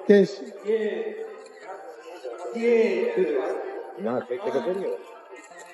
Yes. No, take a video.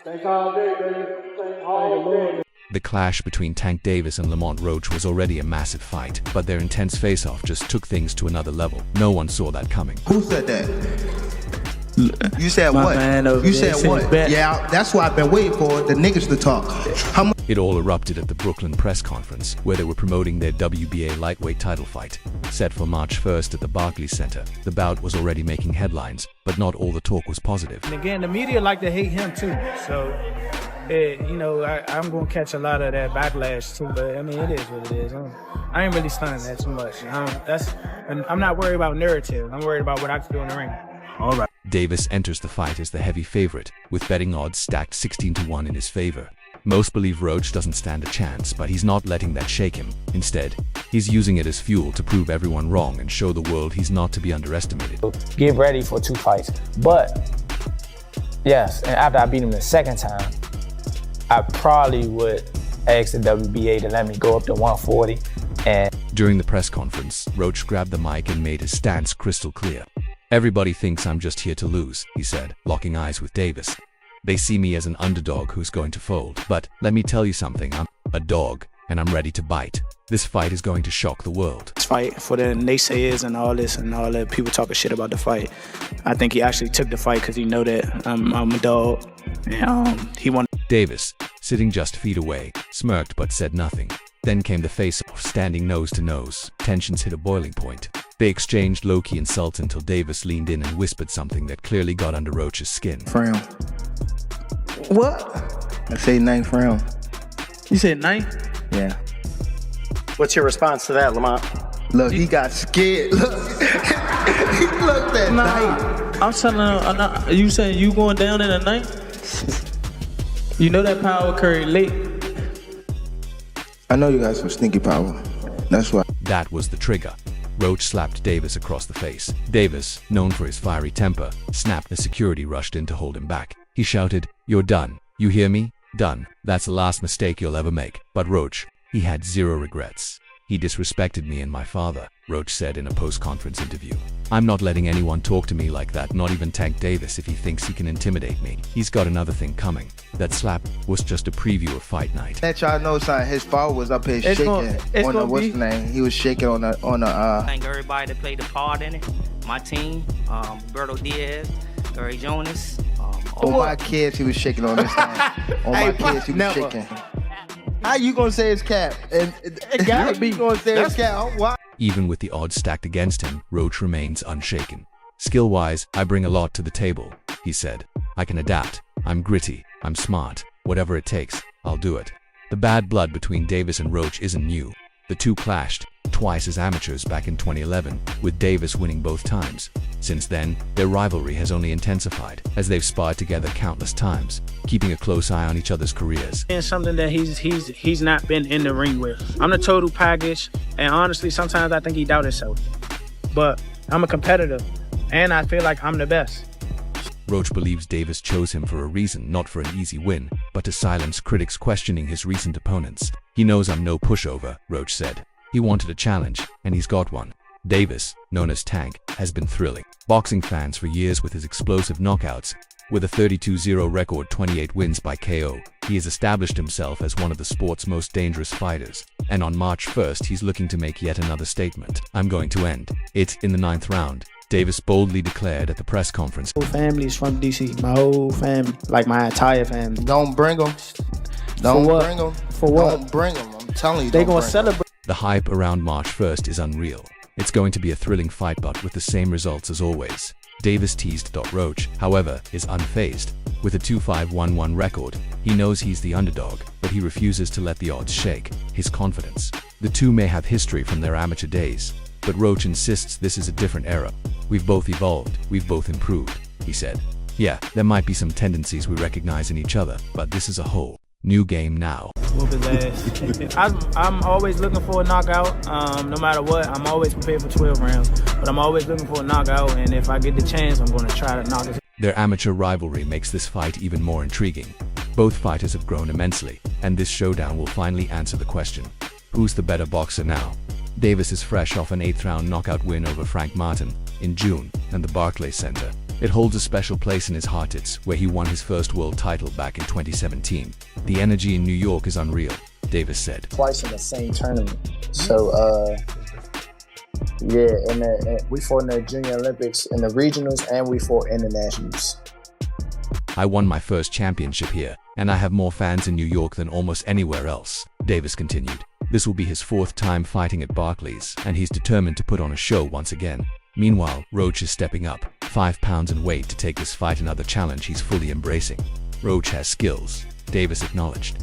Thank all day, baby. Thank all day. The clash between Tank Davis and Lamont Roach was already a massive fight, but their intense face-off just took things to another level. No one saw that coming. Who said that? You said My what? man over You there said what? bet. Yeah, that's why I've been waiting for the niggas to talk. How much? It all erupted at the Brooklyn press conference, where they were promoting their WBA lightweight title fight. Set for March 1st at the Barclays Center, the bout was already making headlines, but not all the talk was positive. And again, the media like to hate him too. So, I'm going to catch a lot of that backlash too. But I mean, it is what it is. I ain't really stunned that too much. I'm not worried about narrative. I'm worried about what I can do in the ring. All right. Davis enters the fight as the heavy favorite, with betting odds stacked 16-1 in his favor. Most believe Roach doesn't stand a chance, but he's not letting that shake him. Instead, he's using it as fuel to prove everyone wrong and show the world he's not to be underestimated. Get ready for 2 fights. But, yes, and after I beat him the second time, I probably would ask the WBA to let me go up to 140. And during the press conference, Roach grabbed the mic and made his stance crystal clear. "Everybody thinks I'm just here to lose," he said, locking eyes with Davis. "They see me as an underdog who's going to fold. But let me tell you something, I'm a dog, and I'm ready to bite. This fight is going to shock the world." This fight for the naysayers and all this and all the people talking shit about the fight. I think he actually took the fight because he know that I'm a dog. And he wanted. Davis, sitting just feet away, smirked but said nothing. Then came the face-off, standing nose to nose. Tensions hit a boiling point. They exchanged low-key insults until Davis leaned in and whispered something that clearly got under Roach's skin. Frown. What? I say 9th round. You said 9? Yeah. What's your response to that, Lamont? Look, he got scared. Look. He looked at night. I'm telling him, you saying you going down in a night? You know that power curry late. I know you got some sneaky power. That's why. That was the trigger. Roach slapped Davis across the face. Davis, known for his fiery temper, snapped. The security rushed in to hold him back. He shouted, "You're done. You hear me? Done. That's the last mistake you'll ever make." But Roach, he had zero regrets. "He disrespected me and my father," Roach said in a post-conference interview. "I'm not letting anyone talk to me like that, not even Tank Davis if he thinks he can intimidate me. He's got another thing coming." That slap was just a preview of fight night. Let y'all know, son, his father was up here shaking on the, what's the name? He was shaking on the, Thank everybody that played a part in it. My team, Roberto Diaz, Gary Jonas. On my kids, he was shaking on this thing. On my kids, he was shaking. How you gonna say it's cap? And it gotta be gonna say it's cap. Why? Even with the odds stacked against him, Roach remains unshaken. "Skill-wise, I bring a lot to the table," he said. "I can adapt. I'm gritty. I'm smart. Whatever it takes, I'll do it." The bad blood between Davis and Roach isn't new. The two clashed, twice as amateurs back in 2011, with Davis winning both times. Since then, their rivalry has only intensified, as they've sparred together countless times, keeping a close eye on each other's careers. And something that he's not been in the ring with. I'm the total package, and honestly, sometimes I think he doubts himself. But I'm a competitor, and I feel like I'm the best. Roach believes Davis chose him for a reason, not for an easy win, but to silence critics questioning his recent opponents. "He knows I'm no pushover," Roach said. "He wanted a challenge, and he's got one." Davis, known as Tank, has been thrilling boxing fans for years with his explosive knockouts. With a 32-0 record, 28 wins by KO, he has established himself as one of the sport's most dangerous fighters. And on March 1st, he's looking to make yet another statement. "I'm going to end it in the 9th round," Davis boldly declared at the press conference. My whole family is from DC. My whole family, like my entire family. Don't bring them. Don't bring them. For what? Don't bring them. I'm telling you, they don't gonna bring celebrate. The hype around March 1st is unreal. It's going to be a thrilling fight, but with the same results as always. Davis teased. Roach, however, is unfazed. With a 2-5-1-1 record, he knows he's the underdog, but he refuses to let the odds shake his confidence. The two may have history from their amateur days, but Roach insists this is a different era. "We've both evolved, we've both improved," he said. "Yeah, there might be some tendencies we recognize in each other, but this is a whole new game now." Whoop his ass. I'm always looking for a knockout. No matter what, I'm always prepared for 12 rounds. But I'm always looking for a knockout, and if I get the chance, I'm going to try to knock his. Their amateur rivalry makes this fight even more intriguing. Both fighters have grown immensely, and this showdown will finally answer the question: who's the better boxer now? Davis is fresh off an 8th-round knockout win over Frank Martin in June and the Barclays Center. It holds a special place in his heart. It's where he won his first world title back in 2017. The energy in New York is unreal, Davis said. Twice in the same tournament. So, yeah, and we fought in the Junior Olympics, in the regionals, and we fought in the nationals. I won my first championship here, and I have more fans in New York than almost anywhere else, Davis continued. This will be his 4th time fighting at Barclays, and he's determined to put on a show once again. Meanwhile, Roach is stepping up 5 pounds in weight to take this fight another challenge he's fully embracing. Roach has skills, Davis acknowledged.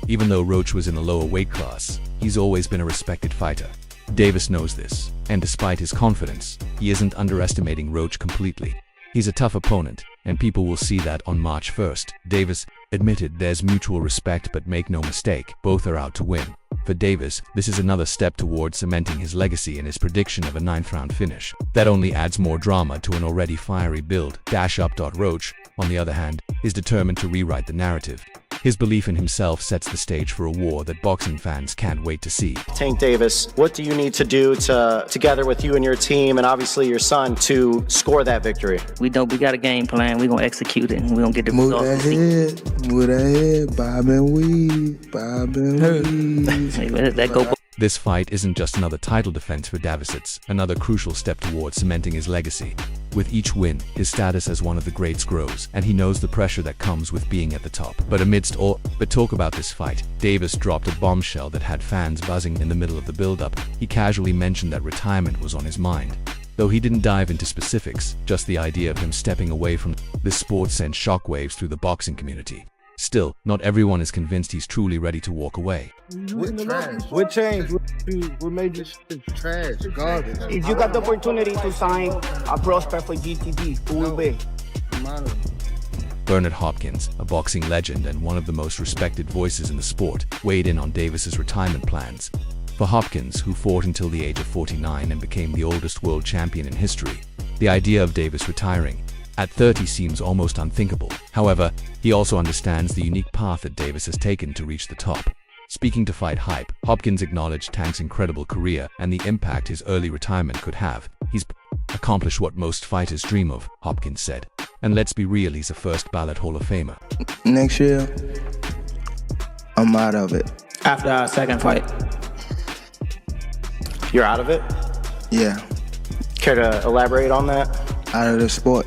Even though Roach was in a lower weight class, he's always been a respected fighter. Davis knows this, and despite his confidence, he isn't underestimating Roach completely. He's a tough opponent, and people will see that on March 1st. Davis admitted there's mutual respect, but make no mistake, both are out to win. For Davis, this is another step towards cementing his legacy in his prediction of a 9th-round finish. That only adds more drama to an already fiery build. Roach, on the other hand, is determined to rewrite the narrative. His belief in himself sets the stage for a war that boxing fans can't wait to see. Tank Davis, what do you need to do together with you and your team and obviously your son to score that victory? We got a game plan. We're gonna execute it, and we're gonna get the results. Move that head, bob and weave, bob and weave. Hey, let that go. This fight isn't just another title defense for Davis, it's another crucial step towards cementing his legacy. With each win, his status as one of the greats grows, and he knows the pressure that comes with being at the top. But talk about this fight. Davis dropped a bombshell that had fans buzzing in the middle of the build-up. He casually mentioned that retirement was on his mind. Though he didn't dive into specifics, just the idea of him stepping away from this sport sent shockwaves through the boxing community. Still, not everyone is convinced he's truly ready to walk away. What changed? What made this trash? Garbage. If you got the opportunity to sign a prospect for GTD, who will be? Bernard Hopkins, a boxing legend and one of the most respected voices in the sport, weighed in on Davis's retirement plans. For Hopkins, who fought until the age of 49 and became the oldest world champion in history, the idea of Davis retiring at 30 seems almost unthinkable. However, he also understands the unique path that Davis has taken to reach the top. Speaking to Fight Hype, Hopkins acknowledged Tank's incredible career and the impact his early retirement could have. He's accomplished what most fighters dream of, Hopkins said. And let's be real, he's a first-ballot Hall of Famer. Next year, I'm out of it. After our second fight. You're out of it? Yeah. Care to elaborate on that? Out of the sport.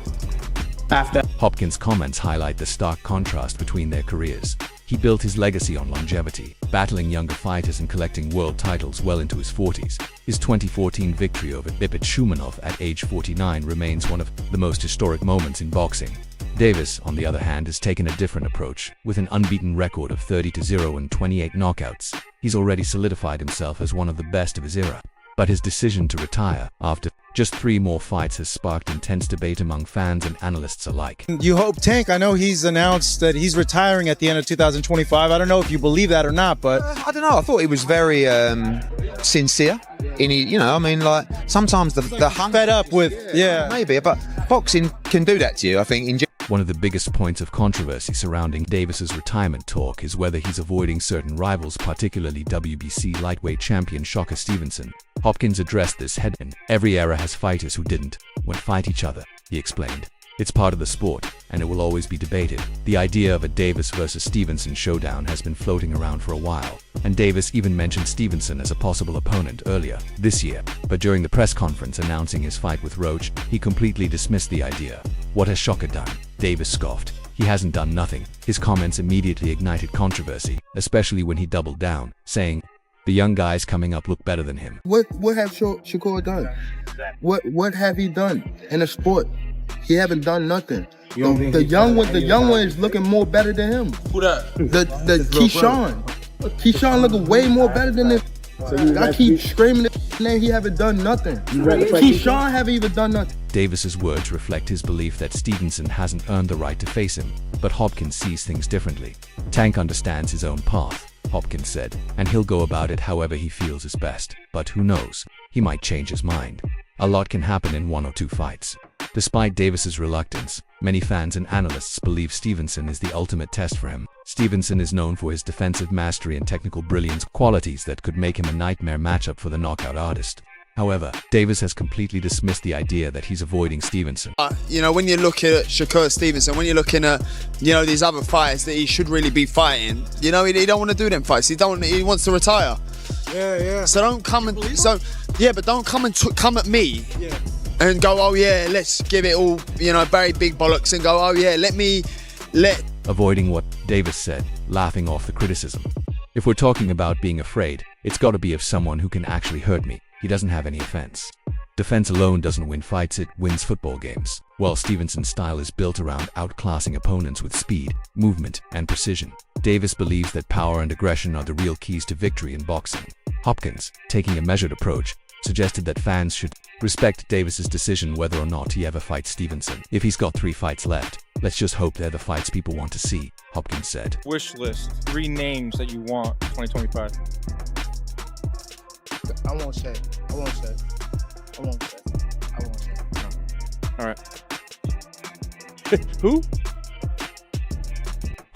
After. Hopkins' comments highlight the stark contrast between their careers. He built his legacy on longevity, battling younger fighters and collecting world titles well into his 40s. His 2014 victory over Ipit Shumanov at age 49 remains one of the most historic moments in boxing. Davis, on the other hand, has taken a different approach. With an unbeaten record of 30-0 and 28 knockouts, he's already solidified himself as one of the best of his era. But his decision to retire after just 3 more fights has sparked intense debate among fans and analysts alike. You hope Tank, I know he's announced that he's retiring at the end of 2025. I don't know if you believe that or not, but I don't know. I thought he was very sincere. Sometimes the hunger fed up with, yeah. Maybe, but boxing can do that to you, I think. One of the biggest points of controversy surrounding Davis's retirement talk is whether he's avoiding certain rivals, particularly WBC lightweight champion Shocker Stevenson. Hopkins addressed this head-on. Every era has fighters who didn't fight each other, he explained. It's part of the sport, and it will always be debated. The idea of a Davis versus Stevenson showdown has been floating around for a while, and Davis even mentioned Stevenson as a possible opponent earlier this year. But during the press conference announcing his fight with Roach, he completely dismissed the idea. What has Shocker done? Davis scoffed. He hasn't done nothing. His comments immediately ignited controversy, especially when he doubled down, saying, "The young guys coming up look better than him." What have Shakur done? What have he done in the sport? He haven't done nothing. The young one is looking more better than him. Who that? The Keyshawn. Keyshawn looking way more better than him. I keep screaming his name, he haven't done nothing. Keyshawn haven't even done nothing. Davis's words reflect his belief that Stevenson hasn't earned the right to face him, but Hopkins sees things differently. Tank understands his own path, Hopkins said, and he'll go about it however he feels is best. But who knows? He might change his mind. A lot can happen in 1 or 2 fights. Despite Davis's reluctance, many fans and analysts believe Stevenson is the ultimate test for him. Stevenson is known for his defensive mastery and technical brilliance, qualities that could make him a nightmare matchup for the knockout artist. However, Davis has completely dismissed the idea that he's avoiding Stevenson. You know, when you're looking at Shakur Stevenson, when you're looking at, you know, these other fights that he should really be fighting, you know, he don't want to do them fights. He wants to retire. Yeah. So don't come and but don't come and come at me. Yeah. And go, oh yeah, let's give it all, you know, very big bollocks and go, oh yeah, Avoiding what Davis said, laughing off the criticism. If we're talking about being afraid, it's gotta be of someone who can actually hurt me. He doesn't have any offense. Defense alone doesn't win fights, it wins football games. While Stevenson's style is built around outclassing opponents with speed, movement, and precision, Davis believes that power and aggression are the real keys to victory in boxing. Hopkins, taking a measured approach, suggested that fans should respect Davis's decision whether or not he ever fights Stevenson. If he's got 3 fights left, let's just hope they're the fights people want to see, Hopkins said. Wish list, 3 names that you want 2025. I won't say. All right. Who?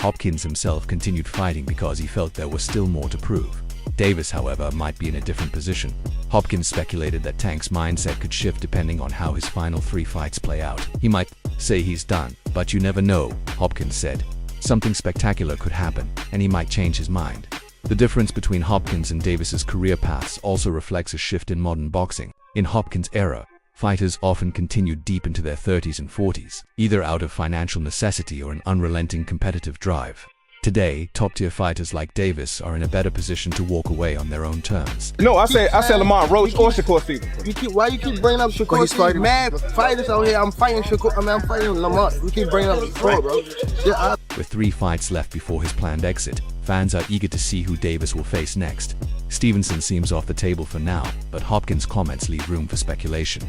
Hopkins himself continued fighting because he felt there was still more to prove. Davis, however, might be in a different position. Hopkins speculated that Tank's mindset could shift depending on how his final 3 fights play out. He might say he's done, but you never know, Hopkins said. Something spectacular could happen, and he might change his mind. The difference between Hopkins and Davis's career paths also reflects a shift in modern boxing. In Hopkins' era, fighters often continued deep into their 30s and 40s, either out of financial necessity or an unrelenting competitive drive. Today, top-tier fighters like Davis are in a better position to walk away on their own terms. No, I said Lamont Roach or Shakur Stevenson. Why you keep bringing up Shakur Stevenson? Mad fighters out here. I'm fighting Shakur. I'm fighting Lamont. You keep bringing up Shakur, bro. With 3 fights left before his planned exit, fans are eager to see who Davis will face next. Stevenson seems off the table for now, but Hopkins' comments leave room for speculation.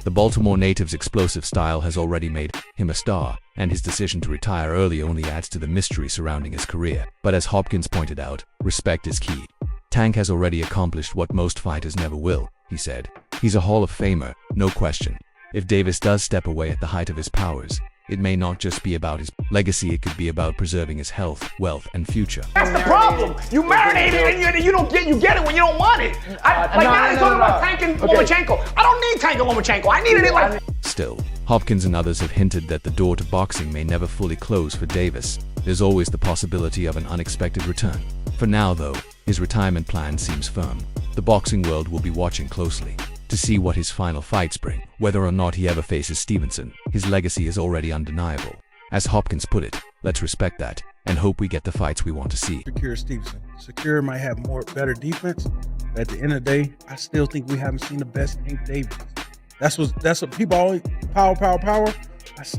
The Baltimore native's explosive style has already made him a star, and his decision to retire early only adds to the mystery surrounding his career. But as Hopkins pointed out, respect is key. Tank has already accomplished what most fighters never will, he said. He's a Hall of Famer, no question. If Davis does step away at the height of his powers, it may not just be about his legacy, it could be about preserving his health, wealth, and future. That's the problem. You marinate it and you get it when you don't want it. Now they're talking about Tank and Lomachenko. I don't need Tank and Lomachenko. I needed it like... Still, Hopkins and others have hinted that the door to boxing may never fully close for Davis. There's always the possibility of an unexpected return. For now, though, his retirement plan seems firm. The boxing world will be watching closely to see what his final fights bring. Whether or not he ever faces Stevenson, his legacy is already undeniable. As Hopkins put it, let's respect that and hope we get the fights we want to see. Shakur Stevenson. Shakur might have better defense, but at the end of the day, I still think we haven't seen the best Tank Davis. That's what people always power.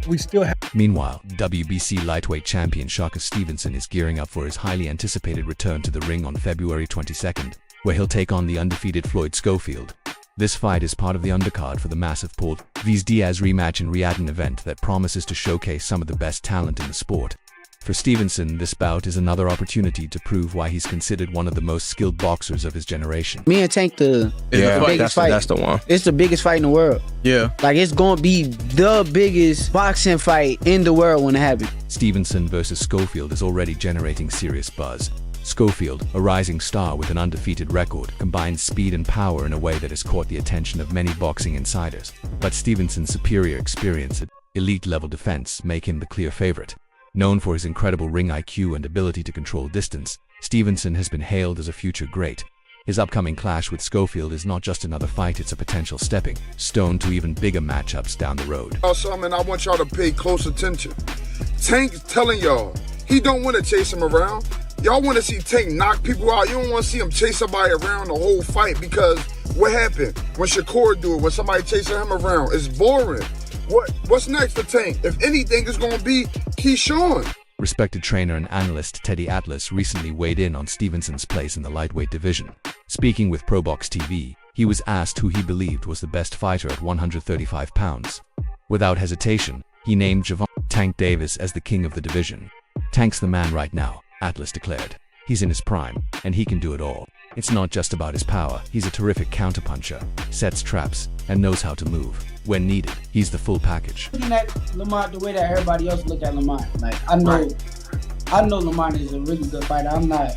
We still have. Meanwhile, WBC lightweight champion Shakur Stevenson is gearing up for his highly anticipated return to the ring on February 22nd, where he'll take on the undefeated Floyd Schofield. This fight is part of the undercard for the massive Paul vs Diaz rematch in Riyadh, an event that promises to showcase some of the best talent in the sport. For Stevenson, this bout is another opportunity to prove why he's considered one of the most skilled boxers of his generation. Me and Tank, the biggest fight. That's the one. It's the biggest fight in the world. Yeah. Like, it's going to be the biggest boxing fight in the world when it happens. Stevenson versus Schofield is already generating serious buzz. Schofield, a rising star with an undefeated record, combines speed and power in a way that has caught the attention of many boxing insiders. But Stevenson's superior experience at elite-level defense make him the clear favorite. Known for his incredible ring IQ and ability to control distance, Stevenson has been hailed as a future great. His upcoming clash with Schofield is not just another fight, it's a potential stepping stone to even bigger matchups down the road. Something I want y'all to pay close attention. Tank's telling y'all, he don't want to chase him around. Y'all want to see Tank knock people out. You don't want to see him chase somebody around the whole fight, because what happened when Shakur do it, when somebody chasing him around? It's boring. What's next for Tank? If anything, it's going to be Keyshawn. Respected trainer and analyst Teddy Atlas recently weighed in on Stevenson's place in the lightweight division. Speaking with ProBox TV, he was asked who he believed was the best fighter at 135 pounds. Without hesitation, he named Gervonta Tank Davis as the king of the division. Tank's the man right now, Atlas declared. He's in his prime, and he can do it all. It's not just about his power, he's a terrific counterpuncher, sets traps, and knows how to move. When needed, he's the full package. Looking at Lamont the way that everybody else look at Lamont, like I know Lamont is a really good fighter. I'm not.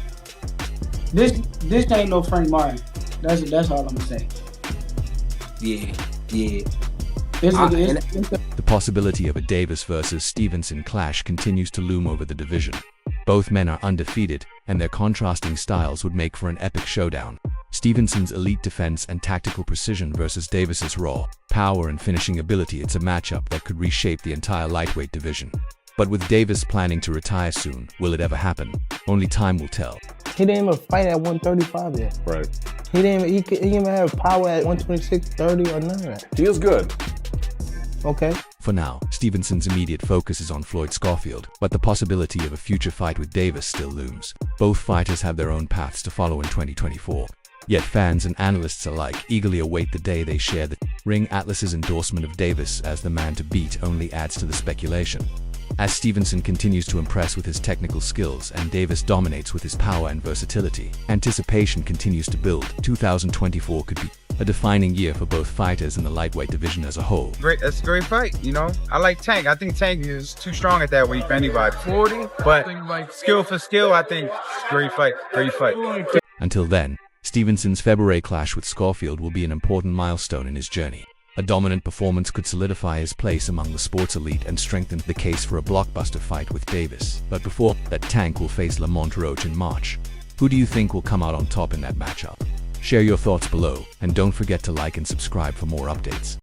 This ain't no Frank Martin. That's all I'm gonna say. Yeah. The possibility of a Davis versus Stevenson clash continues to loom over the division. Both men are undefeated, and their contrasting styles would make for an epic showdown. Stevenson's elite defense and tactical precision versus Davis's raw power and finishing ability. It's a matchup that could reshape the entire lightweight division. But with Davis planning to retire soon, will it ever happen? Only time will tell. He didn't even fight at 135 yet. Right. He didn't even have power at 126, 30 or none of that. He is good. Okay. For now, Stevenson's immediate focus is on Floyd Schofield, but the possibility of a future fight with Davis still looms. Both fighters have their own paths to follow in 2024. Yet fans and analysts alike eagerly await the day they share the Ring Atlas's endorsement of Davis as the man to beat only adds to the speculation. As Stevenson continues to impress with his technical skills and Davis dominates with his power and versatility, anticipation continues to build. 2024 could be a defining year for both fighters in the lightweight division as a whole. That's a great fight, you know. I like Tank. I think Tank is too strong at that weight for anybody. 40, but like skill for skill, I think great fight. Until then, Stevenson's February clash with Schofield will be an important milestone in his journey. A dominant performance could solidify his place among the sports elite and strengthen the case for a blockbuster fight with Davis. But before that, Tank will face Lamont Roach in March. Who do you think will come out on top in that matchup? Share your thoughts below, and don't forget to like and subscribe for more updates.